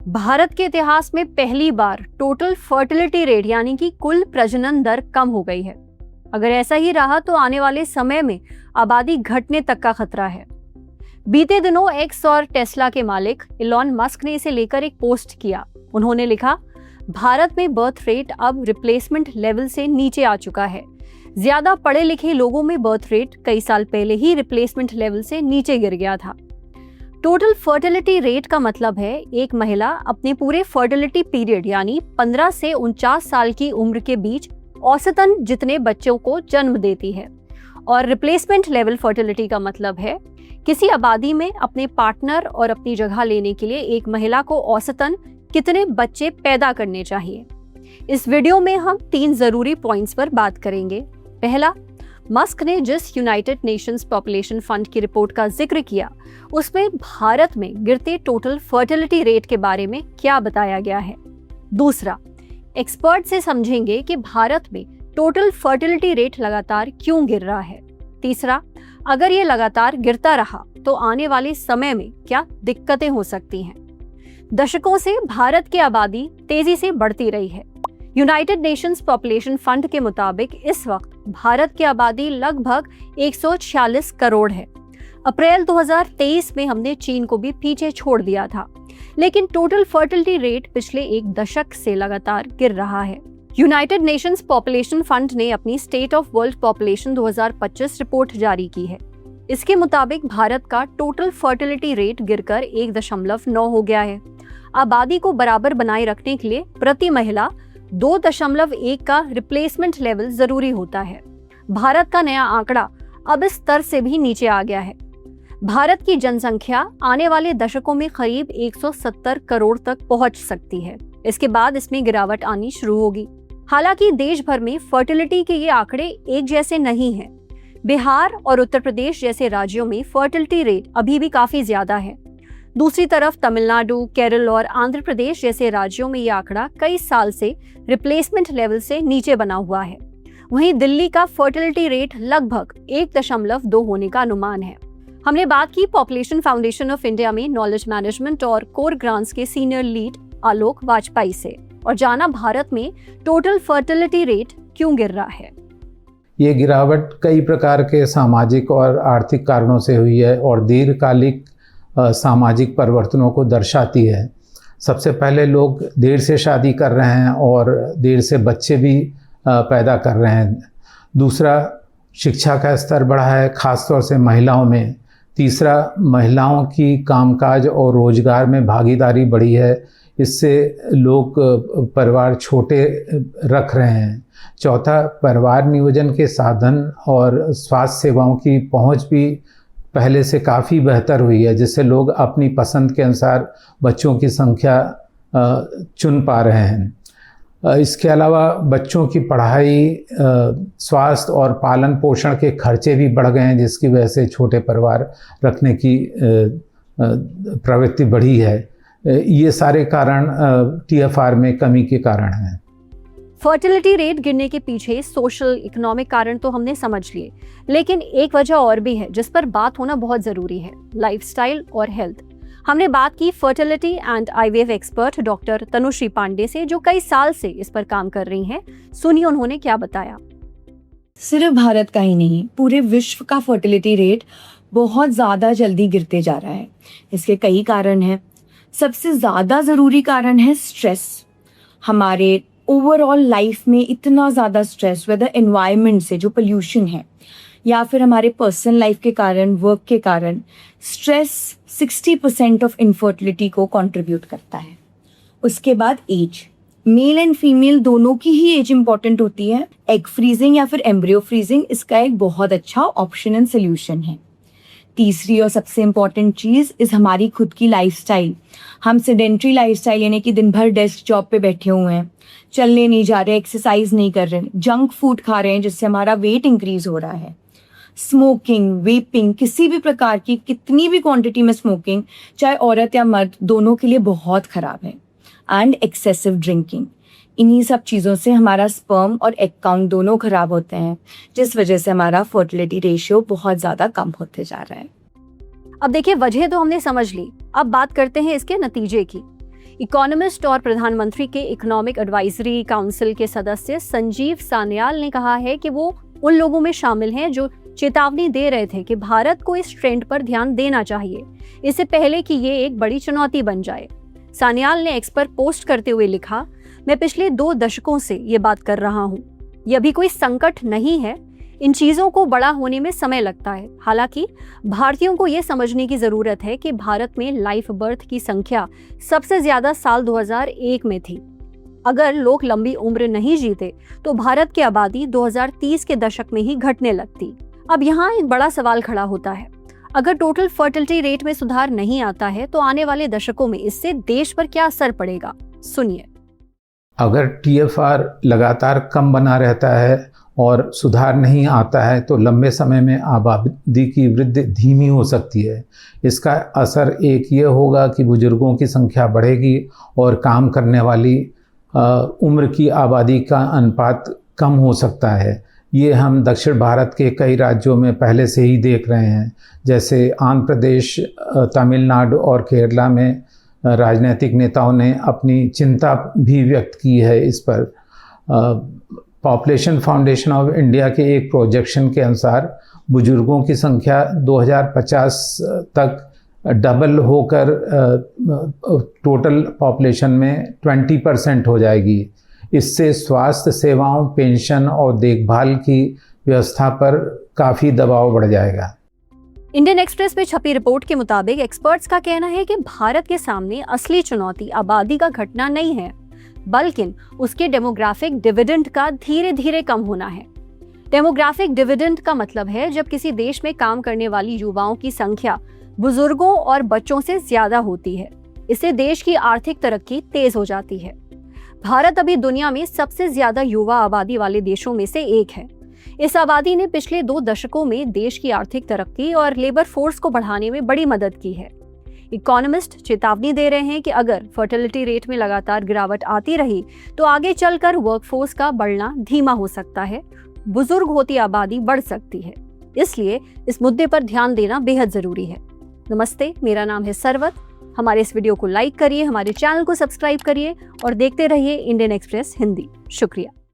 भारत के इतिहास में पहली बार टोटल फर्टिलिटी रेट यानी कि कुल प्रजनन दर कम हो गई है। अगर ऐसा ही रहा तो आने वाले समय में आबादी घटने तक का खतरा है। बीते दिनों एक्स और टेस्ला के मालिक इलॉन मस्क ने इसे लेकर एक पोस्ट किया। उन्होंने लिखा, भारत में बर्थ रेट अब रिप्लेसमेंट लेवल से नीचे आ चुका है। ज्यादा पढ़े लिखे लोगों में बर्थ रेट कई साल पहले ही रिप्लेसमेंट लेवल से नीचे गिर गया था। टोटल फर्टिलिटी रेट का मतलब है एक महिला अपने पूरे फर्टिलिटी पीरियड यानी 15 से 49 साल की उम्र के बीच औसतन जितने बच्चों को जन्म देती है। और रिप्लेसमेंट लेवल फर्टिलिटी का मतलब है किसी आबादी में अपने पार्टनर और अपनी जगह लेने के लिए एक महिला को औसतन कितने बच्चे पैदा करने चाहिए। इस वीडियो में हम 3 जरूरी पॉइंट्स पर बात करेंगे। पहला, मस्क ने जिस यूनाइटेड नेशंस पॉपुलेशन फंड की रिपोर्ट का जिक्र किया उसमें भारत में गिरते टोटल फर्टिलिटी रेट के बारे में क्या बताया गया है। दूसरा, एक्सपर्ट से समझेंगे कि भारत में टोटल फर्टिलिटी रेट लगातार क्यों गिर रहा है। तीसरा, अगर ये लगातार गिरता रहा तो आने वाले समय में क्या दिक्कतें हो सकती हैं। दशकों से भारत की आबादी तेजी से बढ़ती रही है। यूनाइटेड नेशंस पॉपुलेशन फंड के मुताबिक इस वक्त भारत की आबादी लगभग 146 करोड़ है। अप्रैल 2023 में हमने चीन को भी पीछे छोड़ दिया था, लेकिन टोटल फर्टिलिटी रेट पिछले 1 दशक से लगातार गिर रहा है। यूनाइटेड नेशंस पॉपुलेशन फंड ने अपनी state of world population 2025 report जारी की है। इसके मुताबिक भारत का टोटल फर्टिलिटी रेट गिरकर 1.9 हो गया है। आबादी को बराबर बनाए रखने के लिए प्रति महिला 2.1 का रिप्लेसमेंट लेवल जरूरी होता है। भारत का नया आंकड़ा अब इस स्तर से भी नीचे आ गया है। भारत की जनसंख्या आने वाले दशकों में करीब 170 करोड़ तक पहुंच सकती है। इसके बाद इसमें गिरावट आनी शुरू होगी। हालांकि देश भर में फर्टिलिटी के ये आंकड़े एक जैसे नहीं हैं। बिहार और उत्तर प्रदेश जैसे राज्यों में फर्टिलिटी रेट अभी भी काफी ज्यादा है। दूसरी तरफ तमिलनाडु, केरल और आंध्र प्रदेश जैसे राज्यों में ये आंकड़ा कई साल से रिप्लेसमेंट लेवल से नीचे बना हुआ है। वहीं दिल्ली का फर्टिलिटी रेट लगभग 1.2 होने का अनुमान है। हमने बात की पॉपुलेशन फाउंडेशन ऑफ इंडिया में नॉलेज मैनेजमेंट और कोर ग्रांट्स के सीनियर लीड आलोक वाजपेयी से और जाना भारत में टोटल फर्टिलिटी रेट क्यों गिर रहा है। ये गिरावट कई प्रकार के सामाजिक और आर्थिक कारणों से हुई है और दीर्घकालिक सामाजिक परिवर्तनों को दर्शाती है। सबसे पहले लोग देर से शादी कर रहे हैं और देर से बच्चे भी पैदा कर रहे हैं। दूसरा, शिक्षा का स्तर बढ़ा है, खासतौर से महिलाओं में। तीसरा, महिलाओं की कामकाज और रोजगार में भागीदारी बढ़ी है, इससे लोग परिवार छोटे रख रहे हैं। चौथा, परिवार नियोजन के साधन और स्वास्थ्य सेवाओं की पहुंच भी पहले से काफ़ी बेहतर हुई है, जिससे लोग अपनी पसंद के अनुसार बच्चों की संख्या चुन पा रहे हैं। इसके अलावा बच्चों की पढ़ाई, स्वास्थ्य और पालन पोषण के खर्चे भी बढ़ गए हैं, जिसकी वजह से छोटे परिवार रखने की प्रवृत्ति बढ़ी है। ये सारे कारण TFR में कमी के कारण हैं। फर्टिलिटी रेट गिरने के पीछे सोशल इकोनॉमिक कारण तो हमने समझ लिए, लेकिन एक वजह और भी है जिस पर बात होना बहुत जरूरी है, लाइफस्टाइल और हेल्थ। हमने बात की fertility and IVF expert doctor Tanushree Pande से, जो कई साल से इस पर काम कर रही हैं। सुनिए उन्होंने क्या बताया। सिर्फ भारत का ही नहीं, पूरे विश्व का फर्टिलिटी रेट बहुत ज़्यादा जल्दी गिरते जा रहा है। इसके कई कारण हैं। सबसे ज़्यादा ज़रूरी कारण है स्ट्रेस। हमारे ओवरऑल लाइफ में इतना ज़्यादा स्ट्रेस, वेदर एनवायरनमेंट से जो पोल्यूशन है या फिर हमारे पर्सनल लाइफ के कारण, वर्क के कारण, स्ट्रेस 60% ऑफ इनफर्टिलिटी को कंट्रीब्यूट करता है। उसके बाद एज, मेल एंड फीमेल दोनों की ही एज इंपॉर्टेंट होती है। एग फ्रीजिंग या फिर एम्ब्रियो फ्रीजिंग इसका एक बहुत अच्छा ऑप्शन एंड सोल्यूशन है। तीसरी और सबसे इम्पॉर्टेंट चीज़ इस हमारी खुद की लाइफस्टाइल। हम सेडेंट्री लाइफस्टाइल यानी कि दिन भर डेस्क जॉब पे बैठे हुए हैं, चलने नहीं जा रहे, एक्सरसाइज नहीं कर रहे, जंक फूड खा रहे हैं जिससे हमारा वेट इंक्रीज हो रहा है। स्मोकिंग, वेपिंग, किसी भी प्रकार की कितनी भी क्वांटिटी में स्मोकिंग, चाहे औरत या मर्द, दोनों के लिए बहुत ख़राब है। एंड एक्सेसिव ड्रिंकिंग, इन्हीं सब चीज़ों से हमारा स्पर्म और एग काउंट दोनों ख़राब होते हैं, जिस वजह से हमारा फर्टिलिटी रेशियो बहुत ज़्यादा कम होते जा रहा है। अब देखिए, वजह तो हमने समझ ली, अब बात करते हैं इसके नतीजे की। इकोनॉमिस्ट और प्रधानमंत्री के इकोनॉमिक एडवाइजरी काउंसिल के सदस्य संजीव सान्याल ने कहा है कि वो उन लोगों में शामिल हैं जो चेतावनी दे रहे थे कि भारत को इस ट्रेंड पर ध्यान देना चाहिए, इससे पहले कि ये एक बड़ी चुनौती बन जाए। सान्याल ने एक्स पर पोस्ट करते हुए लिखा, मैं पिछले 2 दशकों से ये बात कर रहा हूँ। ये अभी कोई संकट नहीं है, इन चीज़ों को बड़ा होने में समय लगता है। हालांकि भारतीयों को ये समझने की ज़रूरत है कि भारत में लाइफ बर्थ की संख्या सबसे ज़्यादा साल 2001 में थी। अगर लोग लंबी उम्र नहीं जीते तो भारत की आबादी 2030 के दशक में ही घटने लगती। अब यहाँ एक बड़ा सवाल खड़ा होता है, अगर टोटल फर्टिलिटी रेट में सुधार नहीं आता है तो आने वाले दशकों में इससे देश पर क्या असर पड़ेगा? सुनिए। अगर TFR लगातार कम बना रहता है और सुधार नहीं आता है तो लंबे समय में आबादी की वृद्धि धीमी हो सकती है। इसका असर एक ये होगा कि बुजुर्गों की संख्या बढ़ेगी और काम करने वाली उम्र की आबादी का अनुपात कम हो सकता है। ये हम दक्षिण भारत के कई राज्यों में पहले से ही देख रहे हैं, जैसे आंध्र प्रदेश, तमिलनाडु और केरला में राजनीतिक नेताओं ने अपनी चिंता भी व्यक्त की है इस पर। पॉपुलेशन फाउंडेशन ऑफ इंडिया के एक प्रोजेक्शन के अनुसार बुजुर्गों की संख्या 2050 तक डबल होकर टोटल पॉपुलेशन में 20% हो जाएगी। इससे स्वास्थ्य सेवाओं, पेंशन और देखभाल की व्यवस्था पर काफ़ी दबाव बढ़ जाएगा। इंडियन एक्सप्रेस में छपी रिपोर्ट के मुताबिक एक्सपर्ट्स का कहना है कि भारत के सामने असली चुनौती आबादी का घटना नहीं है, बल्कि उसके डेमोग्राफिक डिविडेंड का धीरे धीरे कम होना है। डेमोग्राफिक डिविडेंड का मतलब है जब किसी देश में काम करने वाली युवाओं की संख्या बुजुर्गों और बच्चों से ज्यादा होती है। इससे देश की आर्थिक तरक्की तेज हो जाती है। भारत अभी दुनिया में सबसे ज्यादा युवा आबादी वाले देशों में से एक है। इस आबादी ने पिछले 2 दशकों में देश की आर्थिक तरक्की और लेबर फोर्स को बढ़ाने में बड़ी मदद की है। इकोनॉमिस्ट चेतावनी दे रहे हैं कि अगर फर्टिलिटी रेट में लगातार गिरावट आती रही तो आगे चलकर वर्कफोर्स का बढ़ना धीमा हो सकता है, बुजुर्ग होती आबादी बढ़ सकती है। इसलिए इस मुद्दे पर ध्यान देना बेहद जरूरी है। नमस्ते, मेरा नाम है सरवत। हमारे इस वीडियो को लाइक करिए, हमारे चैनल को सब्सक्राइब करिए और देखते रहिए इंडियन एक्सप्रेस हिंदी। शुक्रिया।